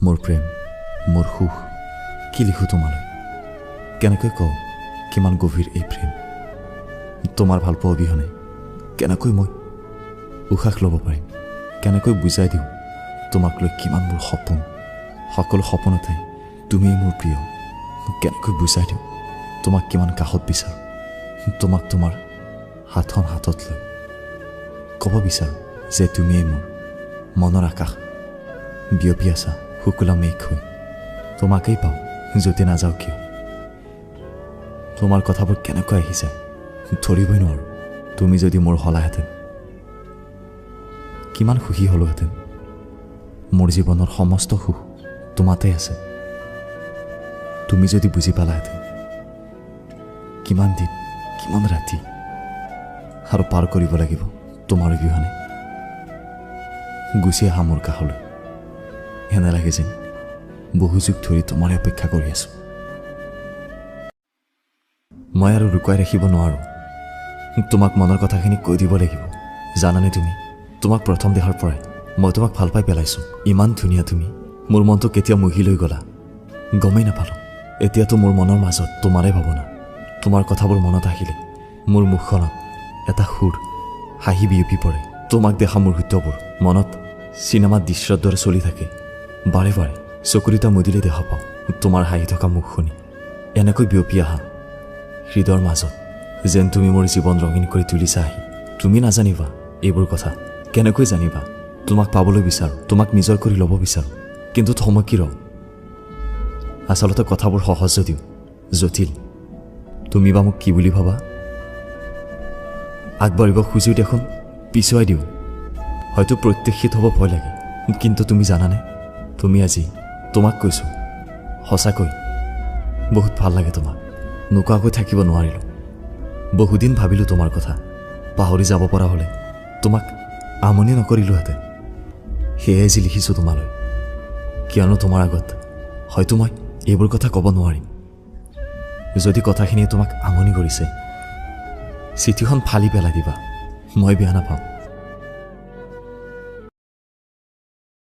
মোৰ প্ৰেম মোৰ সুখ কি লিখো তোমালৈ কেনেকৈ কওঁ কিমান গভীৰ এই প্ৰেম তোমাৰ ভালপোৱা অবিহনে কেনেকৈ মই উশাহ ল'ব পাৰিম কেনেকৈ বুজাই দিওঁ তোমাক লৈ কিমান মোৰ সপোন সকলো সপোনতে তুমিয়েই মোৰ প্ৰিয় কেনেকৈ বুজাই দিওঁ তোমাক কিমান কাষত বিচাৰোঁ তোমাক তোমাৰ হাতখন হাতত লৈ ক'ব বিচাৰোঁ যে তুমিয়েই মোৰ মনৰ আকাশ বিয়পি আছা শুকুলা মেঘ হৈ তোমাকেই পাওঁ য'তে নাযাওঁ কিয় তোমাৰ কথাবোৰ কেনেকৈ আহি যায় ধৰিবই নোৱাৰোঁ তুমি যদি মোৰ হলাহেঁতেন কিমান সুখী হ'লোহেঁতেন মোৰ জীৱনৰ সমস্ত সুখ তোমাতে আছে তুমি যদি বুজি পালাহেঁতেন কিমান দিন কিমান ৰাতি আৰু পাৰ কৰিব লাগিব তোমাৰ অবিহনে গুচি আহা মোৰ কাষলৈ এনে লাগে যেন বহু যুগ ধৰি তোমাৰে অপেক্ষা কৰি আছো মই আৰু লুকুৱাই ৰাখিব নোৱাৰোঁ তোমাক মনৰ কথাখিনি কৈ দিব লাগিব জানানে তুমি তোমাক প্ৰথম দেখাৰ পৰাই মই তোমাক ভাল পাই পেলাইছোঁ ইমান ধুনীয়া তুমি মোৰ মনটো কেতিয়া মুহি লৈ গ'লা গমেই নাপালোঁ এতিয়াতো মোৰ মনৰ মাজত তোমাৰে ভাৱনা তোমাৰ কথাবোৰ মনত আহিলে মোৰ মুখখনত এটা সুৰ হাঁহি বিয়পি পৰে তোমাক দেখা মুহূৰ্তবোৰ মনত চিনেমাত দৃশ্যৰ দৰে চলি থাকে বাৰে বাৰে চকুৰিতা মুদিলে দেখা পাওঁ তোমাৰ হাঁহি থকা মুখ শুনি এনেকৈ বিয়পি আহা হৃদয়ৰ মাজত যেন তুমি মোৰ জীৱন ৰঙীন কৰি তুলিছা আহি তুমি নাজানিবা এইবোৰ কথা কেনেকৈ জানিবা তোমাক পাবলৈ বিচাৰোঁ তোমাক নিজৰ কৰি ল'ব বিচাৰোঁ কিন্তু থমকি ৰওঁ আচলতে কথাবোৰ সহজ যদিও জটিল তুমি বা মোক কি বুলি ভাবা আগবাঢ়িব খুজিও দেখোন পিছুৱাই দিওঁ হয়তো প্ৰত্যক্ষিত হ'ব ভয় লাগে কিন্তু তুমি জানানে তুমি আজি তোমাক কৈছোঁ সঁচাকৈ বহুত ভাল লাগে তোমাক নোকোৱাকৈ থাকিব নোৱাৰিলোঁ বহুদিন ভাবিলোঁ তোমাৰ কথা পাহৰি যাব পৰা হ'লে তোমাক আমনি নকৰিলোহেঁতেন সেয়ে যি লিখিছোঁ তোমালৈ কিয়নো তোমাৰ আগত হয়তো মই এইবোৰ কথা ক'ব নোৱাৰিম যদি কথাখিনিয়ে তোমাক আমনি কৰিছে চিঠিখন ফালি পেলাই দিবা মই বেয়া নাপাওঁ